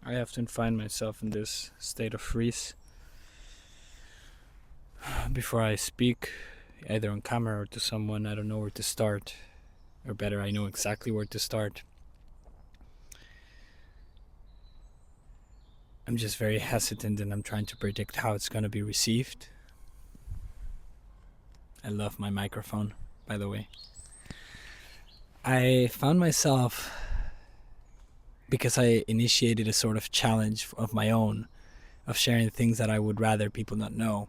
I often find myself in this state of freeze before I speak, either on camera or to someone. I don't know where to start, or better, I know exactly where to start. I'm just very hesitant and I'm trying to predict how it's going to be received. I love my microphone, by the way. I found myself, because I initiated a sort of challenge of my own, of sharing things that I would rather people not know.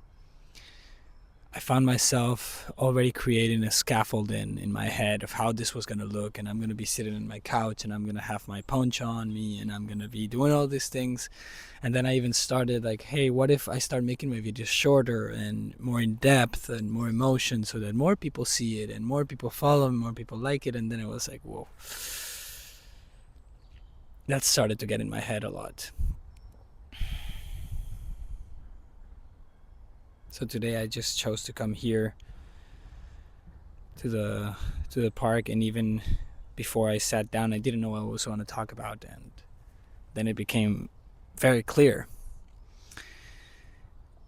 I found myself already creating a scaffold in my head of how this was going to look, and I'm going to be sitting on my couch and I'm going to have my poncho on me and I'm going to be doing all these things. And then I even started like, hey, what if I start making my videos shorter and more in depth and more emotion so that more people see it and more people follow and more people like it. And then it was like, whoa, that started to get in my head a lot. So today I just chose to come here to the park, and even before I sat down I didn't know what I was going to talk about, and then it became very clear.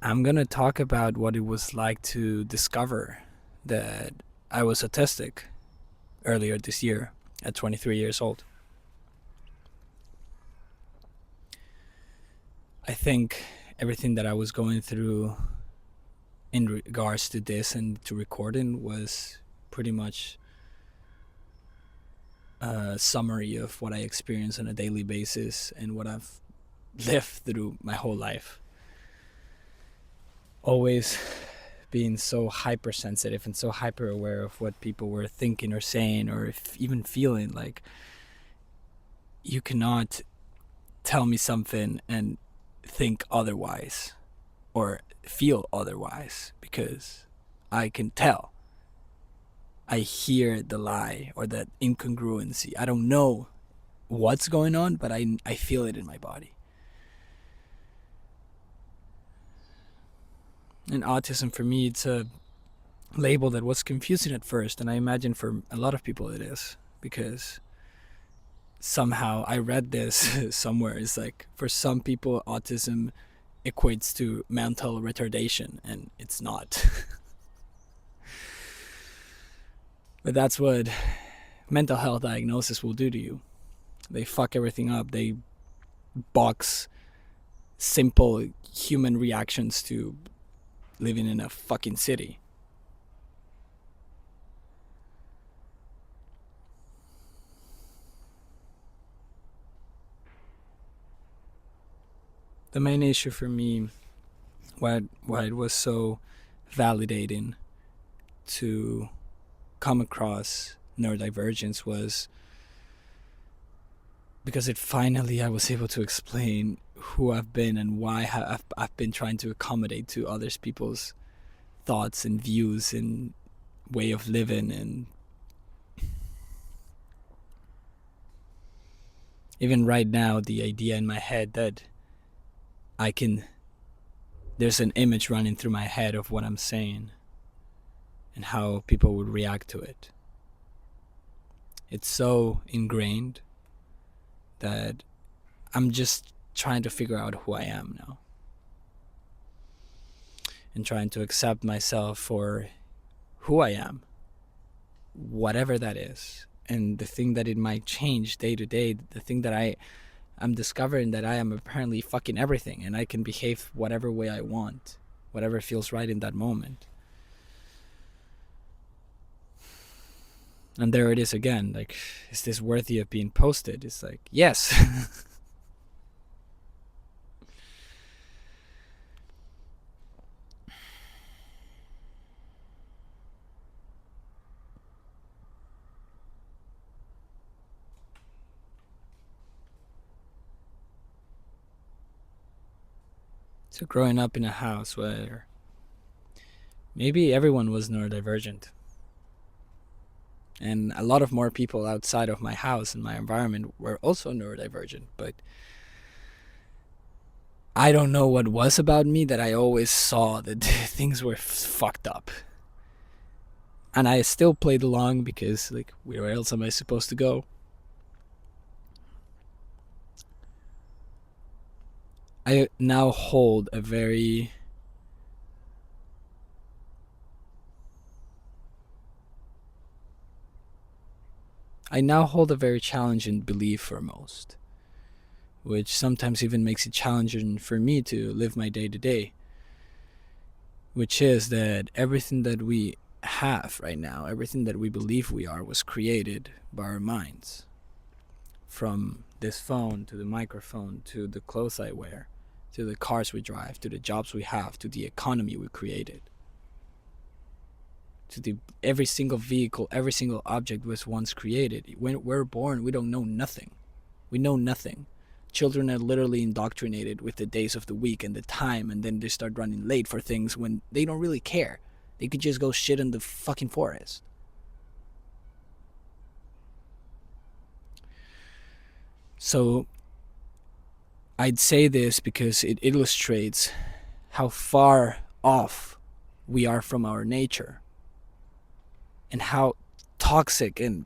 I'm going to talk about what it was like to discover that I was autistic earlier this year at 23 years old. I think everything that I was going through in regards to this and to recording was pretty much a summary of what I experience on a daily basis and what I've lived through my whole life. Always being so hypersensitive and so hyper aware of what people were thinking or saying or even feeling. Like, you cannot tell me something and think otherwise or feel otherwise, because I can tell. I hear the lie or that incongruency. I don't know what's going on, but I feel it in my body. And autism, for me, it's a label that was confusing at first, and I imagine for a lot of people it is, because somehow I read this somewhere. It's like, for some people autism equates to mental retardation, and it's not. But that's what mental health diagnosis will do to you. They fuck everything up. They box simple human reactions to living in a fucking city. The main issue for me, why it was so validating to come across neurodivergence, was because it finally, I was able to explain who I've been and why I've been trying to accommodate to others people's thoughts and views and way of living. And even right now, the idea in my head that there's an image running through my head of what I'm saying and how people would react to it. It's so ingrained that I'm just trying to figure out who I am now, and trying to accept myself for who I am, whatever that is. And the thing that it might change day to day, the thing that I'm discovering that I am apparently fucking everything, and I can behave whatever way I want, whatever feels right in that moment. And there it is again, like, is this worthy of being posted? It's like, yes. So growing up in a house where maybe everyone was neurodivergent, and a lot of more people outside of my house and my environment were also neurodivergent, but I don't know what was about me that I always saw that things were fucked up. And I still played along because, like, where else am I supposed to go? I now hold a very challenging belief for most, which sometimes even makes it challenging for me to live my day to day, which is that everything that we have right now, everything that we believe we are, was created by our minds. From this phone to the microphone to the clothes I wear, to the cars we drive, to the jobs we have, to the economy we created, to the every single vehicle, every single object was once created. When we're born, we don't know nothing. We know nothing. Children are literally indoctrinated with the days of the week and the time, and then they start running late for things when they don't really care. They could just go shit in the fucking forest. So I'd say this because it illustrates how far off we are from our nature, and how toxic and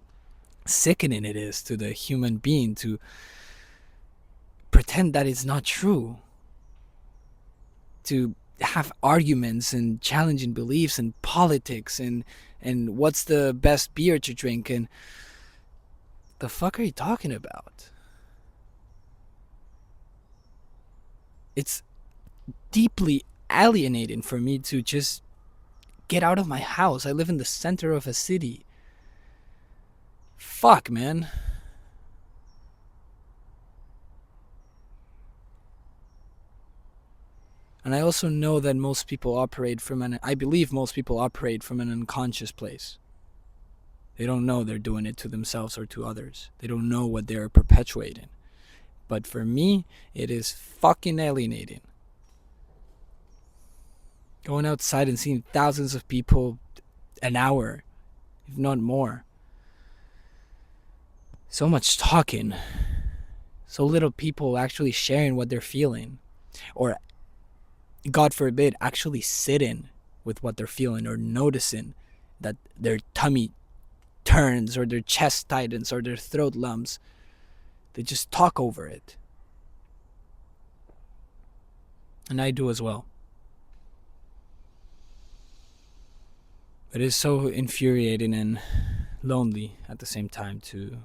sickening it is to the human being to pretend that it's not true, to have arguments and challenging beliefs and politics and what's the best beer to drink, and the fuck are you talking about? It's deeply alienating for me to just get out of my house. I live in the center of a city. Fuck, man. And I also know that most people operate from I believe most people operate from an unconscious place. They don't know they're doing it to themselves or to others. They don't know what they're perpetuating. But for me, it is fucking alienating. Going outside and seeing thousands of people an hour, if not more. So much talking. So little people actually sharing what they're feeling. Or, God forbid, actually sitting with what they're feeling, or noticing that their tummy turns or their chest tightens or their throat lumps. They just talk over it. And I do as well. It is so infuriating and lonely at the same time to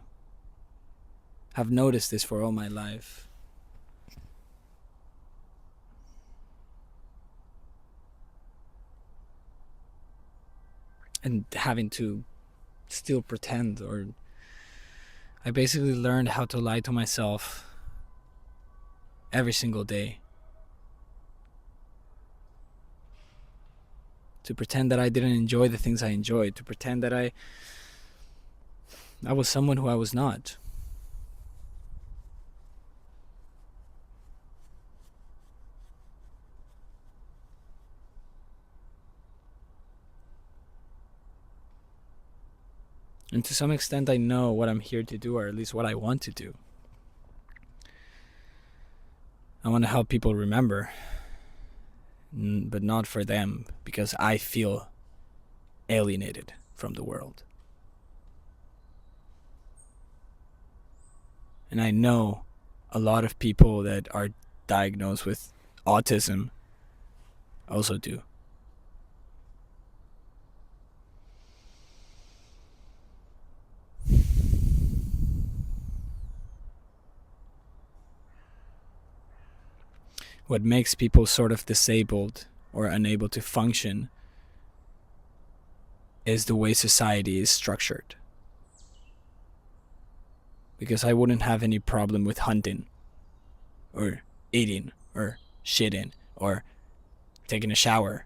have noticed this for all my life. And having to still pretend, or I basically learned how to lie to myself every single day. To pretend that I didn't enjoy the things I enjoyed. To pretend that I was someone who I was not. And to some extent I know what I'm here to do, or at least what I want to do. I want to help people remember, but not for them, because I feel alienated from the world. And I know a lot of people that are diagnosed with autism also do. What makes people sort of disabled or unable to function is the way society is structured. Because I wouldn't have any problem with hunting, or eating, or shitting, or taking a shower.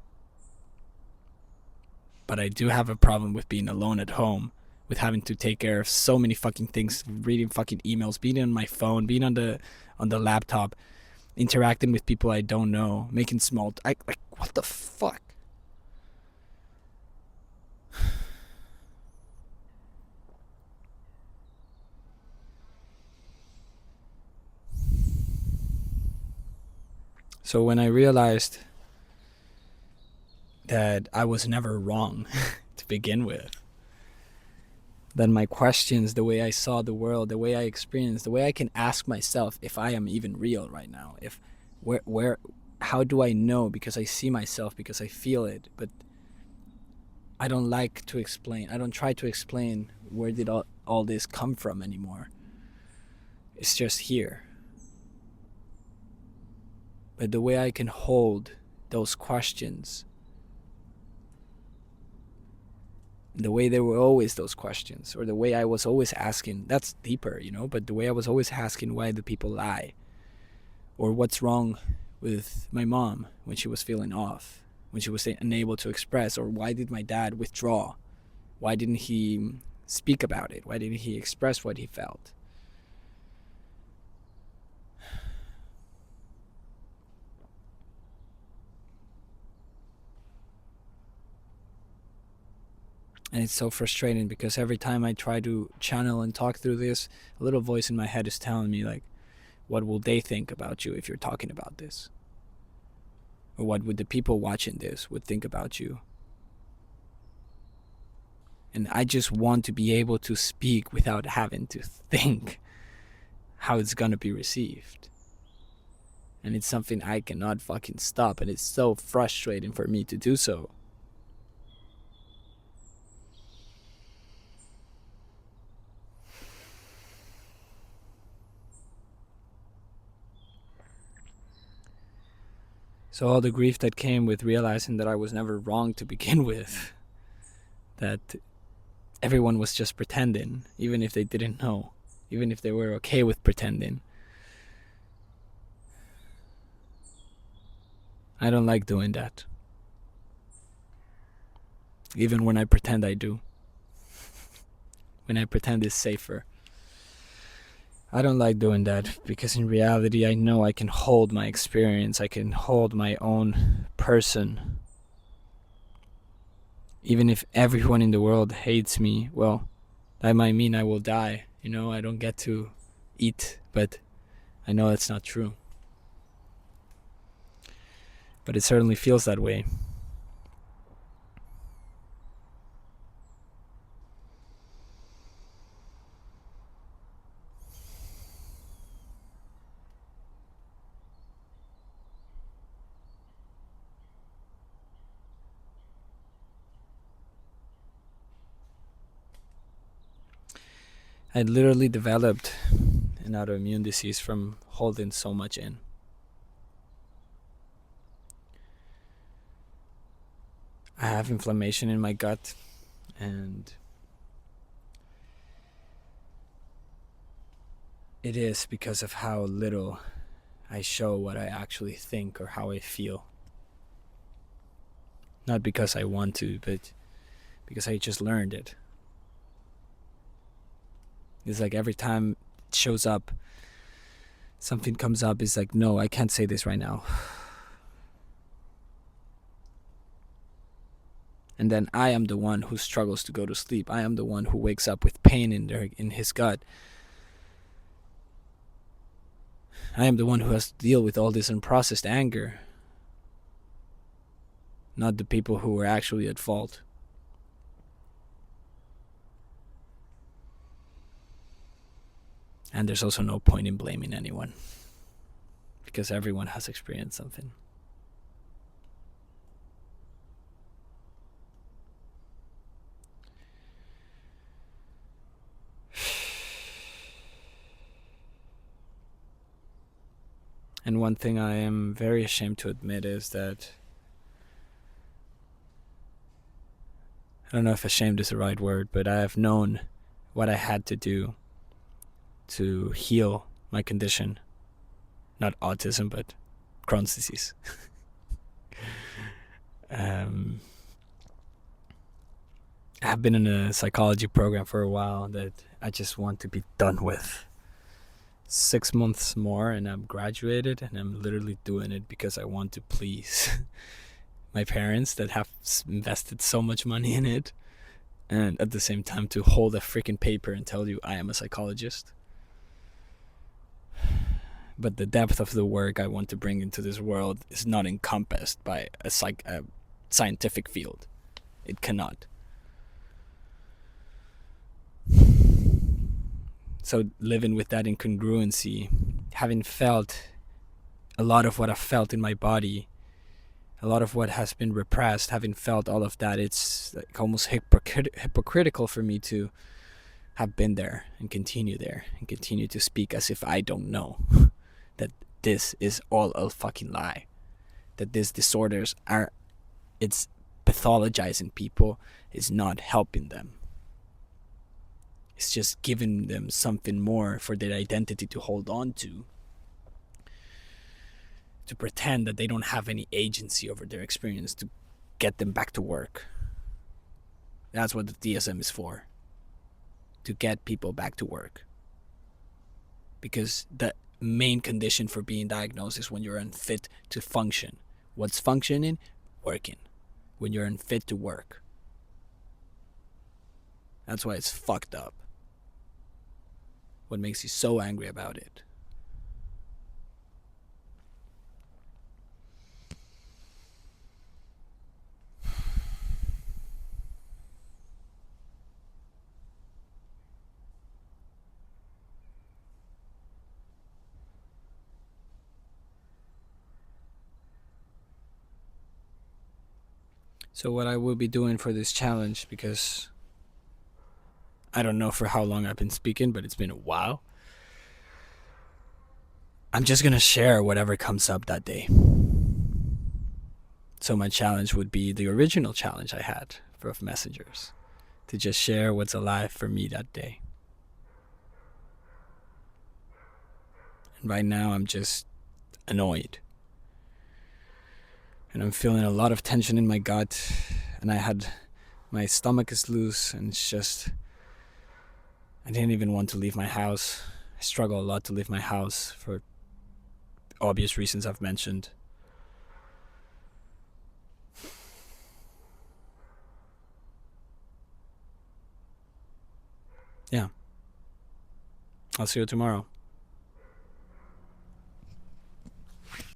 But I do have a problem with being alone at home, with having to take care of so many fucking things, reading fucking emails, being on my phone, being on the laptop, interacting with people I don't know, making small like what the fuck? So when I realized that I was never wrong to begin with, that my questions, the way I saw the world, the way I experienced, the way I can ask myself if I am even real right now, if Where how do I know? Because I see myself, because I feel it, but I don't like to explain. I don't try to explain where did all this come from anymore. It's just here. But the way I can hold those questions, the way there were always those questions, or the way I was always asking, that's deeper, but the way I was always asking, why do people lie? Or what's wrong with my mom when she was feeling off, when she was unable to express? Or why did my dad withdraw? Why didn't he speak about it? Why didn't he express what he felt? And it's so frustrating because every time I try to channel and talk through this, a little voice in my head is telling me, like, what will they think about you if you're talking about this? Or what would the people watching this would think about you? And I just want to be able to speak without having to think how it's gonna be received. And it's something I cannot fucking stop, and it's so frustrating for me to do so. So all the grief that came with realizing that I was never wrong to begin with, that everyone was just pretending, even if they didn't know, even if they were okay with pretending. I don't like doing that. Even when I pretend I do. When I pretend it's safer. I don't like doing that because in reality I know I can hold my experience, I can hold my own person. Even if everyone in the world hates me, well, that might mean I will die. I don't get to eat, but I know that's not true. But it certainly feels that way. I literally developed an autoimmune disease from holding so much in. I have inflammation in my gut, and it is because of how little I show what I actually think or how I feel. Not because I want to, but because I just learned it. It's like every time it shows up, something comes up, it's like, no, I can't say this right now. And then I am the one who struggles to go to sleep. I am the one who wakes up with pain in his gut. I am the one who has to deal with all this unprocessed anger. Not the people who were actually at fault. And there's also no point in blaming anyone, because everyone has experienced something. And one thing I am very ashamed to admit is that, I don't know if ashamed is the right word, but I have known what I had to do to heal my condition. Not autism, but Crohn's disease. I've been in a psychology program for a while that I just want to be done with. 6 months more and I'm graduated, and I'm literally doing it because I want to please my parents that have invested so much money in it, and at the same time to hold a freaking paper and tell you I am a psychologist. But the depth of the work I want to bring into this world is not encompassed by a scientific field. It cannot. So living with that incongruency, having felt a lot of what I felt in my body, a lot of what has been repressed, having felt all of that, it's like almost hypocritical for me to have been there and continue there and continue to speak as if I don't know that this is all a fucking lie, that these disorders are, it's pathologizing people, it's not helping them. It's just giving them something more for their identity to hold on to pretend that they don't have any agency over their experience, to get them back to work. That's what the DSM is for, to get people back to work. Because the main condition for being diagnosed is when you're unfit to function. What's functioning? Working. When you're unfit to work. That's why it's fucked up. What makes you so angry about it? So what I will be doing for this challenge, because I don't know for how long I've been speaking, but it's been a while, I'm just gonna share whatever comes up that day. So my challenge would be the original challenge I had for messengers, to just share what's alive for me that day. And right now I'm just annoyed. And I'm feeling a lot of tension in my gut, and my stomach is loose, and it's just, I didn't even want to leave my house. I struggle a lot to leave my house for obvious reasons I've mentioned. Yeah. I'll see you tomorrow.